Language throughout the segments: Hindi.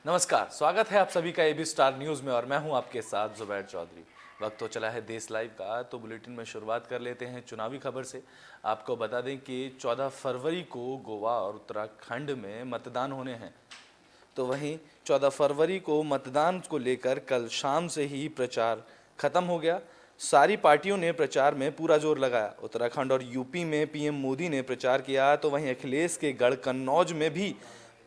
नमस्कार, स्वागत है आप सभी का एबी स्टार न्यूज़ में और मैं हूं आपके साथ जुबैर चौधरी। वक्त तो चला है देश लाइव का, तो बुलेटिन में शुरुआत कर लेते हैं चुनावी खबर से। आपको बता दें कि 14 फरवरी को गोवा और उत्तराखंड में मतदान होने हैं। तो वहीं 14 फरवरी को मतदान को लेकर कल शाम से ही प्रचार खत्म हो गया। सारी पार्टियों ने प्रचार में पूरा जोर लगाया। उत्तराखंड और यूपी में पीएम मोदी ने प्रचार किया, तो वहीं अखिलेश के गढ़ कन्नौज में भी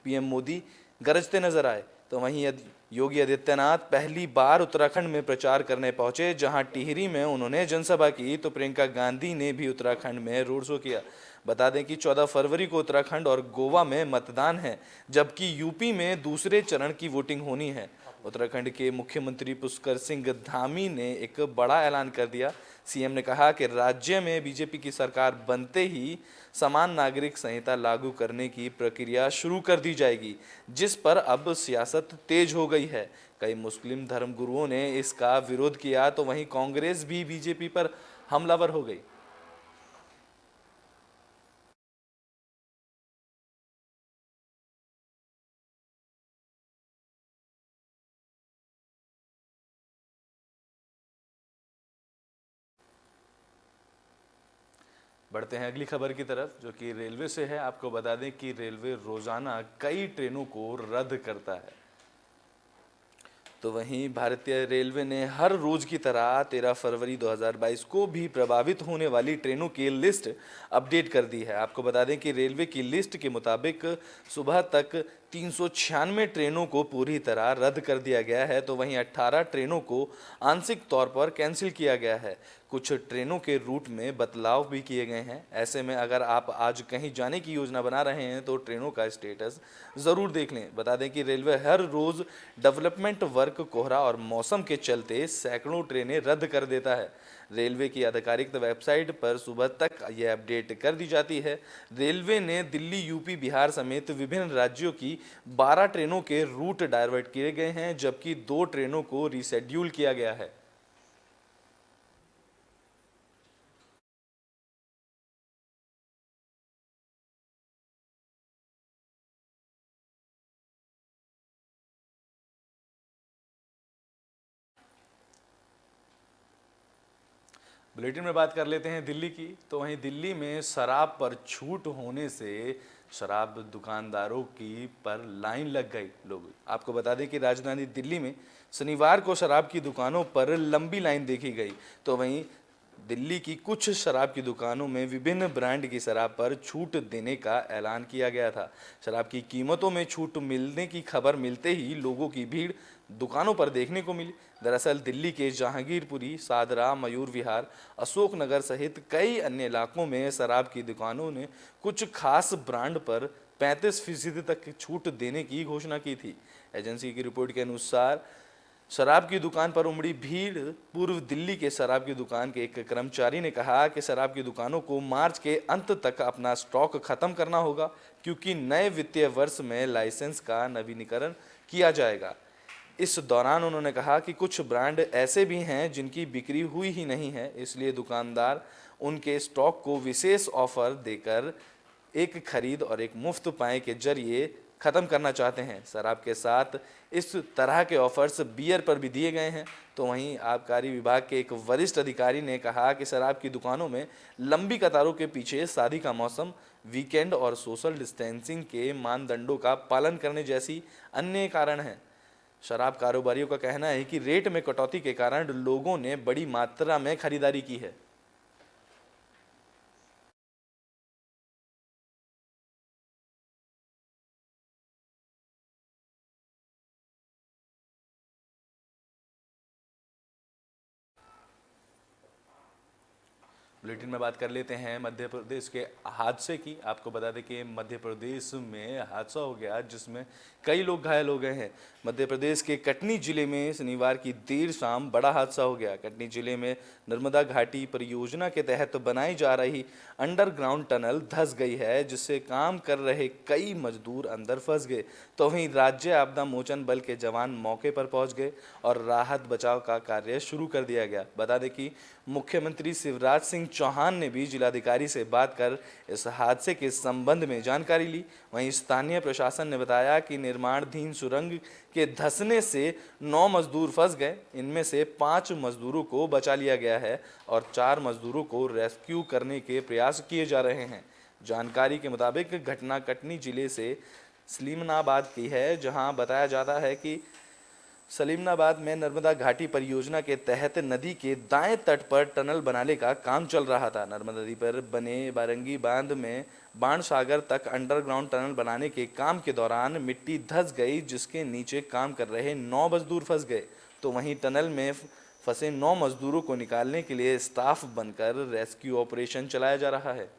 पीएम मोदी गरजते नजर आए। तो वहीं योगी आदित्यनाथ पहली बार उत्तराखंड में प्रचार करने पहुंचे, जहां टिहरी में उन्होंने जनसभा की, तो प्रियंका गांधी ने भी उत्तराखंड में रोड शो किया। बता दें कि 14 फरवरी को उत्तराखंड और गोवा में मतदान है, जबकि यूपी में दूसरे चरण की वोटिंग होनी है। उत्तराखंड के मुख्यमंत्री पुष्कर सिंह धामी ने एक बड़ा ऐलान कर दिया। सीएम ने कहा कि राज्य में बीजेपी की सरकार बनते ही समान नागरिक संहिता लागू करने की प्रक्रिया शुरू कर दी जाएगी, जिस पर अब सियासत तेज हो गई है। कई मुस्लिम धर्मगुरुओं ने इसका विरोध किया, तो वहीं कांग्रेस भी बीजेपी पर हमलावर हो गई। बढ़ते हैं अगली खबर की तरफ, जो कि रेलवे से है। आपको बता दें कि रेलवे रोजाना कई ट्रेनों को रद्द करता है। तो वहीं भारतीय रेलवे ने हर रोज की तरह 13 फरवरी 2022 को भी प्रभावित होने वाली ट्रेनों की लिस्ट अपडेट कर दी है। आपको बता दें कि रेलवे की लिस्ट के मुताबिक सुबह तक 396 ट्रेनों को पूरी तरह रद्द कर दिया गया है, तो वहीं 18 ट्रेनों को आंशिक तौर पर कैंसिल किया गया है। कुछ ट्रेनों के रूट में बदलाव भी किए गए हैं। ऐसे में अगर आप आज कहीं जाने की योजना बना रहे हैं, तो ट्रेनों का स्टेटस ज़रूर देख लें। बता दें कि रेलवे हर रोज़ डेवलपमेंट वर्क, कोहरा और मौसम के चलते सैकड़ों ट्रेनें रद्द कर देता है। रेलवे की आधिकारिक वेबसाइट पर सुबह तक यह अपडेट कर दी जाती है। रेलवे ने दिल्ली, यूपी, बिहार समेत विभिन्न राज्यों की 12 ट्रेनों के रूट डाइवर्ट किए गए हैं, जबकि 2 ट्रेनों को रिशेड्यूल किया गया है। बुलेटिन में बात कर लेते हैं दिल्ली की। तो वहीं दिल्ली में शराब पर छूट होने से शराब दुकानदारों की पर लाइन लग गई। लोग आपको बता दें कि राजधानी दिल्ली में शनिवार को शराब की दुकानों पर लंबी लाइन देखी गई। तो वहीं दिल्ली की कुछ शराब की दुकानों में विभिन्न ब्रांड की शराब पर छूट देने का ऐलान किया गया था। शराब की कीमतों में छूट मिलने की खबर मिलते ही लोगों की भीड़ दुकानों पर देखने को मिली। दरअसल दिल्ली के जहांगीरपुरी, सादरा, मयूर विहार, अशोक नगर सहित कई अन्य इलाकों में शराब की दुकानों ने कुछ खास ब्रांड पर 35% तक छूट देने की घोषणा की थी। एजेंसी की रिपोर्ट के अनुसार शराब की दुकान पर उमड़ी भीड़। पूर्व दिल्ली के शराब की दुकान के एक कर्मचारी ने कहा कि शराब की दुकानों को मार्च के अंत तक अपना स्टॉक खत्म करना होगा, क्योंकि नए वित्तीय वर्ष में लाइसेंस का नवीनीकरण किया जाएगा। इस दौरान उन्होंने कहा कि कुछ ब्रांड ऐसे भी हैं जिनकी बिक्री हुई ही नहीं है, इसलिए दुकानदार उनके स्टॉक को विशेष ऑफर देकर एक खरीद और एक मुफ्त पाए के जरिए खत्म करना चाहते हैं। शराब के साथ इस तरह के ऑफर्स बियर पर भी दिए गए हैं। तो वहीं आबकारी विभाग के एक वरिष्ठ अधिकारी ने कहा कि शराब की दुकानों में लंबी कतारों के पीछे शादी का मौसम, वीकेंड और सोशल डिस्टेंसिंग के मानदंडों का पालन करने जैसी अन्य कारण हैं। शराब कारोबारियों का कहना है कि रेट में कटौती के कारण लोगों ने बड़ी मात्रा में खरीदारी की है। बुलेटिन में बात कर लेते हैं मध्य प्रदेश के हादसे की। आपको बता दें कि मध्य प्रदेश में हादसा हो गया जिसमें कई लोग घायल हो गए हैं। मध्य प्रदेश के कटनी जिले में शनिवार की देर शाम बड़ा हादसा हो गया। कटनी जिले में नर्मदा घाटी परियोजना के तहत बनाई जा रही अंडरग्राउंड टनल धंस गई है, जिससे काम कर रहे कई मजदूर अंदर फंस गए। तो वहीं राज्य आपदा मोचन बल के जवान मौके पर पहुंच गए और राहत बचाव का कार्य शुरू कर दिया गया। बता दें कि मुख्यमंत्री शिवराज सिंह चौहान ने भी जिलाधिकारी से बात कर इस हादसे के संबंध में जानकारी ली। वहीं स्थानीय प्रशासन ने बताया कि निर्माणाधीन सुरंग के धंसने से 9 मजदूर फंस गए। इनमें से 5 मजदूरों को बचा लिया गया है और 4 मजदूरों को रेस्क्यू करने के प्रयास किए जा रहे हैं। जानकारी के मुताबिक घटना कटनी जिले से सलीमनाबाद की है, जहां बताया जाता है कि सलीमनाबाद में नर्मदा घाटी परियोजना के तहत नदी के दाएं तट पर टनल बनाने का काम चल रहा था। नर्मदा नदी पर बने बारंगी बांध में बाणसागर तक अंडरग्राउंड टनल बनाने के काम के दौरान मिट्टी धंस गई, जिसके नीचे काम कर रहे 9 मजदूर फंस गए। तो वहीं टनल में फंसे 9 मजदूरों को निकालने के लिए स्टाफ बनकर रेस्क्यू ऑपरेशन चलाया जा रहा है।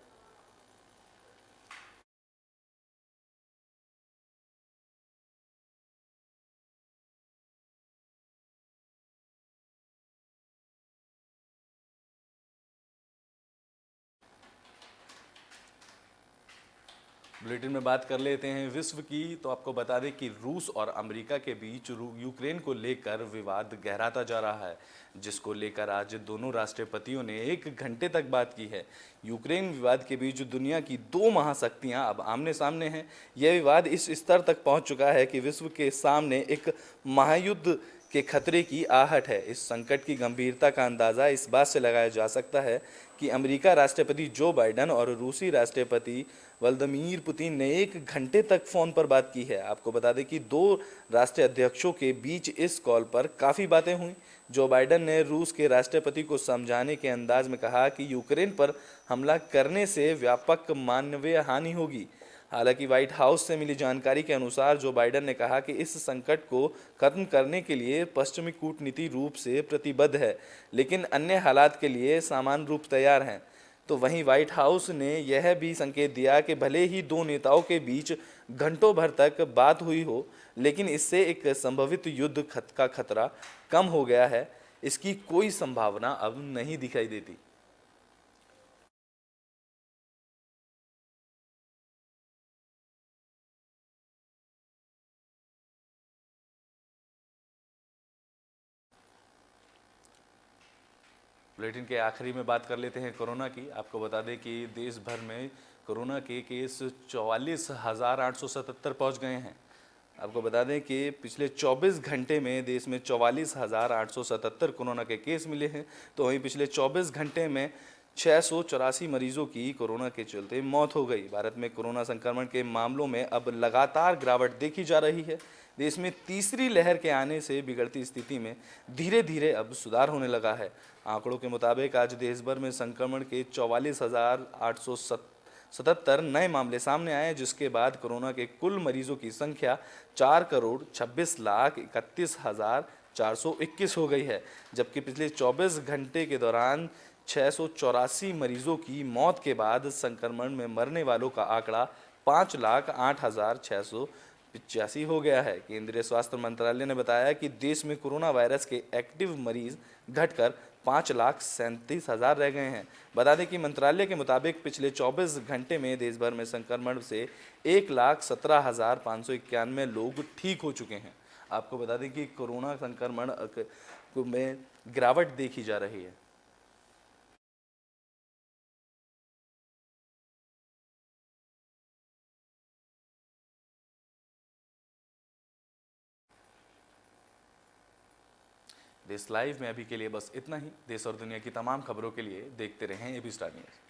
बुलेटिन में बात कर लेते हैं विश्व की। तो आपको बता दें कि रूस और अमेरिका के बीच यूक्रेन को लेकर विवाद गहराता जा रहा है, जिसको लेकर आज दोनों राष्ट्रपतियों ने 1 घंटे तक बात की है। यूक्रेन विवाद के बीच दुनिया की 2 महाशक्तियां अब आमने सामने हैं। यह विवाद इस स्तर तक पहुंच चुका है कि विश्व के सामने एक महायुद्ध के खतरे की आहट है। इस संकट की गंभीरता का अंदाज़ा इस बात से लगाया जा सकता है कि अमेरिका राष्ट्रपति जो बाइडेन और रूसी राष्ट्रपति व्लादिमीर पुतिन ने 1 घंटे तक फ़ोन पर बात की है। आपको बता दें कि 2 राष्ट्रीय अध्यक्षों के बीच इस कॉल पर काफ़ी बातें हुई। जो बाइडेन ने रूस के राष्ट्रपति को समझाने के अंदाज में कहा कि यूक्रेन पर हमला करने से व्यापक मानवीय हानि होगी। हालांकि व्हाइट हाउस से मिली जानकारी के अनुसार जो बाइडेन ने कहा कि इस संकट को खत्म करने के लिए पश्चिमी कूटनीति रूप से प्रतिबद्ध है, लेकिन अन्य हालात के लिए समान रूप तैयार हैं। तो वहीं व्हाइट हाउस ने यह भी संकेत दिया कि भले ही 2 नेताओं के बीच घंटों भर तक बात हुई हो, लेकिन इससे एक संभावित युद्ध का खतरा कम हो गया है। इसकी कोई संभावना अब नहीं दिखाई देती। बुलेटिन के आखिरी में बात कर लेते हैं कोरोना की। आपको बता दें कि देश भर में कोरोना के केस 44,877 पहुंच गए हैं। आपको बता दें कि पिछले 24 घंटे में देश में 44,877 कोरोना के केस मिले हैं। तो वहीं पिछले 24 घंटे में 684 मरीजों की कोरोना के चलते मौत हो गई। भारत में कोरोना संक्रमण के मामलों में अब लगातार गिरावट देखी जा रही है। देश में तीसरी लहर के आने से बिगड़ती स्थिति में धीरे धीरे अब सुधार होने लगा है। आंकड़ों के मुताबिक आज देश भर में संक्रमण के 44,877 नए मामले सामने आए, जिसके बाद कोरोना के कुल मरीजों की संख्या 4,26,31,421 हो गई है। जबकि पिछले 24 घंटे के दौरान 684 मरीजों की मौत के बाद संक्रमण में मरने वालों का आंकड़ा 5,08,685 हो गया है। केंद्रीय स्वास्थ्य मंत्रालय ने बताया कि देश में कोरोना वायरस के एक्टिव मरीज घटकर 5,37,000 रह गए हैं। बता दें कि मंत्रालय के मुताबिक पिछले 24 घंटे में देश भर में संक्रमण से 1,17,591 लोग ठीक हो चुके हैं। आपको बता दें कि कोरोना संक्रमण में गिरावट देखी जा रही है। देश लाइव में अभी के लिए बस इतना ही। देश और दुनिया की तमाम खबरों के लिए देखते रहें एबी स्टार न्यूज़।